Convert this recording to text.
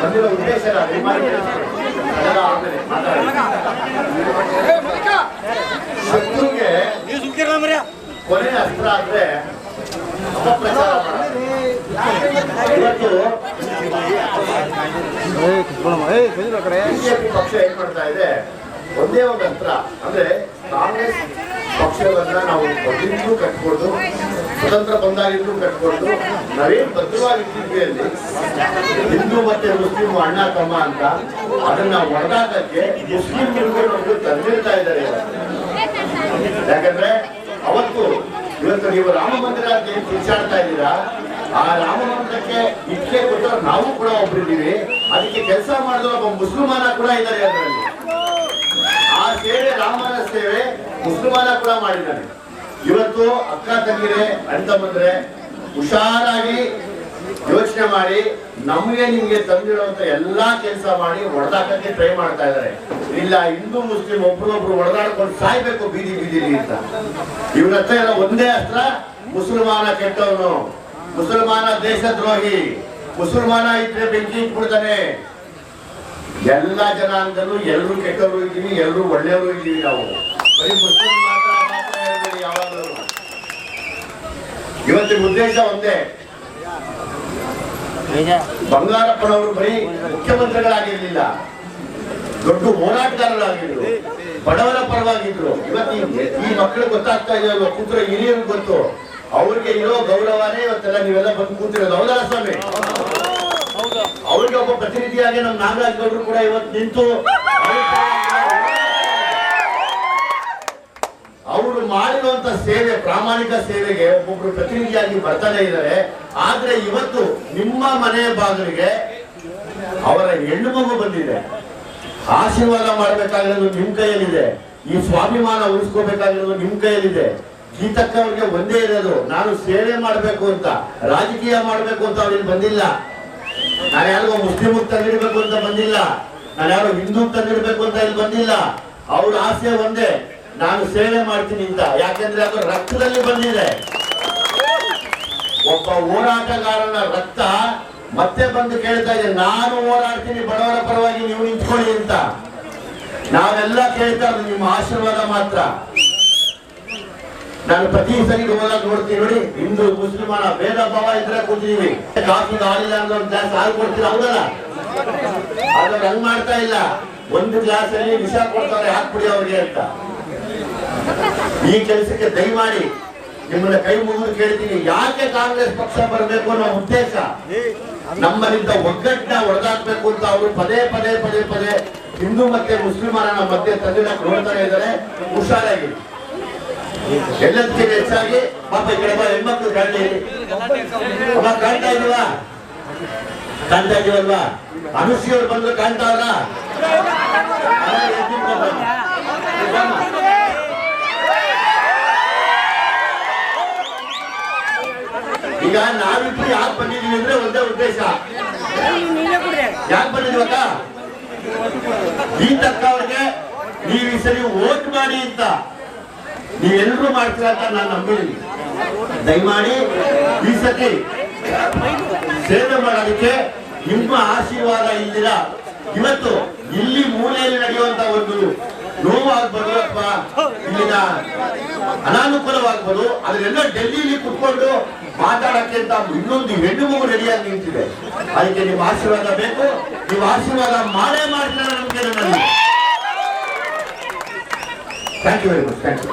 ಬಂದಿರೋ ಉದ್ದೇಶ ಶತ್ರುಗೆ ಕೊನೆ ಅಸ್ತ್ರ ಅಂದ್ರೆ ಅಪಪ್ರಚಾರ ಇವತ್ತು ಬಿಜೆಪಿ ಪಕ್ಷ ಏನ್ ಮಾಡ್ತಾ ಇದೆ, ಒಂದೇ ಒಂದು ಅಸ್ತ್ರ ಅಂದ್ರೆ ಕಾಂಗ್ರೆಸ್ ಪಕ್ಷವನ್ನ ನಾವು ಮೊದಲಿಂದಲೂ ಕಟ್ಕೊಡ್ದು, ಸ್ವತಂತ್ರ ಬಂದಾಗಿಂದಲೂ ಕಟ್ಕೊಡ್ದು, ನಾವೇನ್ ಭದ್ರವಾಗಿಟ್ಟಿದ್ವಿ ಅಲ್ಲಿ ಹಿಂದೂ ಮತ್ತೆ ಮುಸ್ಲಿಂ ಅಣ್ಣ ತಮ್ಮ ಅಂತ ಅದನ್ನ ಹೊಡೆದಾಕಕ್ಕೆ ಮುಸ್ಲಿಂ ನಮ್ಗೆ ತಂದಿರ್ತಾ ಇದ್ದಾರೆ. ಯಾಕಂದ್ರೆ ಅವತ್ತು ಇವತ್ತು ನೀವು ರಾಮ ಮಂದಿರ ಅಂತ ಏನ್ ಕಿಚ್ಚಾಡ್ತಾ ಇದ್ದೀರಾ, ಆ ರಾಮ ಮಂದಿರಕ್ಕೆ ಇಟ್ಕೆ ಕೊಟ್ಟರು ನಾವು ಕೂಡ ಒಬ್ಬರಿದ್ದೀವಿ. ಅದಕ್ಕೆ ಕೆಲಸ ಮಾಡಿದ ಒಬ್ಬ ಮುಸ್ಲಿಮಾನ ಕೂಡ ಇದ್ದಾರೆ ಅದರಲ್ಲಿ. ಆ ಸೇವೆ ರಾಮನ ಸೇವೆ ಮುಸ್ಲಿಮಾನ ಕೂಡ ಮಾಡಿದ್ದಾನೆ. ಇವತ್ತು ಅಕ್ಕ ತಂಗಿರೆ ಅಣ್ಣ ತಮ್ಮಂದ್ರೆ ಹುಷಾರಾಗಿ ಯೋಚನೆ ಮಾಡಿ ನಮ್ಗೆ ನಿಮ್ಗೆ ತಂದಿರುವಂತ ಎಲ್ಲಾ ಕೆಲಸ ಮಾಡಿ ಹೊಡೆದಾಕಕ್ಕೆ ಟ್ರೈ ಮಾಡ್ತಾ ಇದ್ದಾರೆ. ಇಲ್ಲ ಹಿಂದೂ ಮುಸ್ಲಿಂ ಒಬ್ರೊಬ್ರು ಹೊಡೆದಾಡ್ಕೊಂಡು ಸಾಯ್ಬೇಕು ಬೀದಿ ಬೀದಿಲಿ ಅಂತ. ಇವ್ರ ಹತ್ರ ಎಲ್ಲ ಒಂದೇ ಅಸ್ತ್ರ, ಮುಸಲ್ಮಾನ ಕೆಟ್ಟವನು, ಮುಸಲ್ಮಾನ ದೇಶದ್ರೋಹಿ, ಮುಸಲ್ಮಾನ ಇದ್ರೆ ಬೆಂಕಿ ಇಟ್ಬಿಡ್ತಾನೆ. ಎಲ್ಲಾ ಜನಾಂಗದಲ್ಲೂ ಎಲ್ಲರೂ ಕೆಟ್ಟವರು ಇದ್ದೀವಿ, ಎಲ್ಲರೂ ಒಳ್ಳೆಯವರು ಇದ್ದೀವಿ. ನಾವು ಬರೀ ಮುಸ್ಲಿಂ ಮಾತ್ರ ಹೇಳ್ಬೇಡಿ ಯಾವಾಗಲೂ. ಇವತ್ತಿನ ಉದ್ದೇಶ ಒಂದೇ, ಬಂಗಾರಪ್ಪನವರು ಬರೀ ಮುಖ್ಯಮಂತ್ರಿಗಳಾಗಿರ್ಲಿಲ್ಲ, ದೊಡ್ಡ ಹೋರಾಟಗಾರರಾಗಿದ್ರು, ಬಡವರ ಪರವಾಗಿದ್ರು. ಇವತ್ತು ಈ ಮಕ್ಕಳು ಗೊತ್ತಾಗ್ತಾ ಇದೆಯಲ್ವ, ಕೂತ್ರೆ ಹಿರಿಯರು ಗೊತ್ತು, ಅವ್ರಿಗೆ ಇರೋ ಗೌರವನೇ ಇವತ್ತೆಲ್ಲ ನೀವೆಲ್ಲ ಬಂದು ಕೂತಿರೋದು. ಹೌದಲ್ಲ ಸ್ವಾಮಿ? ಅವ್ರಿಗೆ ಒಬ್ಬ ಪ್ರತಿನಿಧಿಯಾಗಿ ನಮ್ಮ ನಾಗರಾಜ್ ಗೌಡರು ಕೂಡ ಇವತ್ತು ನಿಂತು ಅವರು ಮಾಡಿರುವಂತ ಸೇವೆ, ಪ್ರಾಮಾಣಿಕ ಸೇವೆಗೆ ಒಬ್ಬೊಬ್ರು ಪ್ರತಿನಿಧಿಯಾಗಿ ಬರ್ತಾನೆ ಇದ್ದಾರೆ. ಆದ್ರೆ ಇವತ್ತು ನಿಮ್ಮ ಮನೆ ಬಾಗಿಲಿಗೆ ಅವರ ಹೆಣ್ಣು ಮಗು ಬಂದಿದೆ. ಆಶೀರ್ವಾದ ಮಾಡಬೇಕಾಗಿರೋದು ನಿಮ್ ಕೈಯಲ್ಲಿದೆ, ಈ ಸ್ವಾಭಿಮಾನ ಉಳಿಸ್ಕೋಬೇಕಾಗಿರೋದು ನಿಮ್ ಕೈಯಲ್ಲಿದೆ. ಗೀತಕ್ಕ ಅವ್ರಿಗೆ ಒಂದೇ ಇರೋದು, ನಾನು ಸೇವೆ ಮಾಡಬೇಕು ಅಂತ, ರಾಜಕೀಯ ಮಾಡಬೇಕು ಅಂತ ಅವ್ರಿಗೆ ಬಂದಿಲ್ಲ. ನಾನು ಯಾರಿಗೋ ಮುಸ್ಲಿಂ ತಂದಿಡ್ಬೇಕು ಅಂತ ಬಂದಿಲ್ಲ, ನಾನು ಯಾರೋ ಹಿಂದೂ ತಂದಿಡ್ಬೇಕು ಅಂತ ಇಲ್ಲಿ ಬಂದಿಲ್ಲ. ಅವ್ರ ಆಸೆ ಒಂದೇ, ನಾನು ಸೇವೆ ಮಾಡ್ತೀನಿ ಅಂತ. ಯಾಕೆಂದ್ರೆ ಅದು ರಕ್ತದಲ್ಲಿ ಬಂದಿದೆ. ಒಬ್ಬ ಹೋರಾಟಗಾರನ ರಕ್ತ ಮತ್ತೆ ಬಂದು ಕೇಳ್ತಾ ಇದೆ, ನಾನು ಹೋರಾಡ್ತೀನಿ ಬಡವರ ಪರವಾಗಿ, ನೀವು ನಿಂತ್ಕೊಳ್ಳಿ ಅಂತ. ನಾವೆಲ್ಲ ಕೇಳ್ತಾ ಇರೋದು ನಿಮ್ಮ ಆಶೀರ್ವಾದ ಮಾತ್ರ. ನಾನು ಪ್ರತಿ ಸರಿ ಹೋದಾಗ ನೋಡ್ತೀನಿ, ನೋಡಿ ಹಿಂದೂ ಮುಸ್ಲಿಮಾನ ಭೇದ ಭಾವ ಇದ್ರೆ ಕೂತಿದೀವಿ. ಕಾಫಿ ಹಾಲಿಲ್ಲ ಅಂದ್ರೆ ಒಂದು ಗ್ಲಾಸ್ ಹಾಲು ಕೊಡ್ತೀವಿ, ಹೌದಲ್ಲ? ಆದ್ರೆ ಹಂಗ್ ಮಾಡ್ತಾ ಇಲ್ಲ. ಒಂದು ಗ್ಲಾಸ್ ಅಲ್ಲಿ ವಿಷ ಕೊಡ್ತಾರೆ, ಹಾಕ್ಬಿಡಿ ಅವ್ರಿಗೆ ಅಂತ. ಈ ಕೆಲಸಕ್ಕೆ ದಯಮಾಡಿ ನಿಮ್ಮನ್ನ ಕೈ ಮುಗಿದು ಕೇಳ್ತೀನಿ, ಯಾಕೆ ಕಾಂಗ್ರೆಸ್ ಪಕ್ಷ ಬರಬೇಕು ಅನ್ನೋ ಉದ್ದೇಶ, ನಮ್ಮಲ್ಲಿದ್ದ ಒಗ್ಗಟ್ಟನ್ನ ಹೊಡೆದಾಕ್ಬೇಕು ಅಂತ ಅವರು ಪದೇ ಪದೇ ಪದೇ ಪದೇ ಹಿಂದೂ ಮತ್ತೆ ಮುಸ್ಲಿಮರ ಮಧ್ಯೆ ತಂದಿಡಕ್ಕೆ ನೋಡ್ತಾನೆ ಇದ್ದಾರೆ. ಹುಷಾರಾಗಿ. ಎಲ್ಲದಕ್ಕಿಂತ ಹೆಚ್ಚಾಗಿ ಪಾಪ ಈ ಕಡೆ ಹೆಣ್ಮಕ್ಳು ಕಾಣ್ತಾ ಕಾಣ್ತಾ ಇದೀವಾ, ಕಾಣ್ತಾ ಇದೀವಲ್ವಾ? ಅನುಶ್ರೀ ಅವ್ರು ಬಂದ್ರು ಕಾಣ್ತಾವ್ರ? ಈಗ ನಾವಿಬ್ರು ಯಾಕೆ ಬಂದಿದೀವಿ ಅಂದ್ರೆ ಒಂದೇ ಉದ್ದೇಶ. ಯಾಕೆ ಬಂದಿದೀವಕ್ಕ? ಗೀತಕ್ಕ ಅವ್ರಿಗೆ ನೀವು ಈ ಸರಿ ವೋಟ್ ಮಾಡಿ ಅಂತ ನೀವೆಲ್ಲರೂ ಮಾಡ್ತೀರ ಅಂತ ನಾನು ನಂಬಿದ್ದೀನಿ. ದಯಮಾಡಿ ಈ ಸತಿ ಸೇವೆ ಮಾಡೋದಕ್ಕೆ ನಿಮ್ಮ ಆಶೀರ್ವಾದ ಇಲ್ದಿರ ಇವತ್ತು ಇಲ್ಲಿ ಮೂಲೆಯಲ್ಲಿ ನಡೆಯುವಂತ ಒಂದು ನೋವಾಗ್ಬೋದು ಅಥವಾ ಇಲ್ಲಿನ ಅನಾನುಕೂಲವಾಗ್ಬೋದು, ಅದನ್ನೆಲ್ಲ ಡೆಲ್ಲಿಲಿ ಕುತ್ಕೊಂಡು ಮಾತಾಡಕ್ಕೆ ಅಂತ ಇನ್ನೊಂದು ಹೆಣ್ಣು ಮಗು ರೆಡಿಯಾಗಿ ನಿಂತಿದೆ. ಅದಕ್ಕೆ ನಿಮ್ಮ ಆಶೀರ್ವಾದ ಬೇಕು. ನೀವು ಆಶೀರ್ವಾದ ಮಾಡೇ ಮಾಡ್ತೀರ ನಮಗೆ. Thank you very much. Thank you.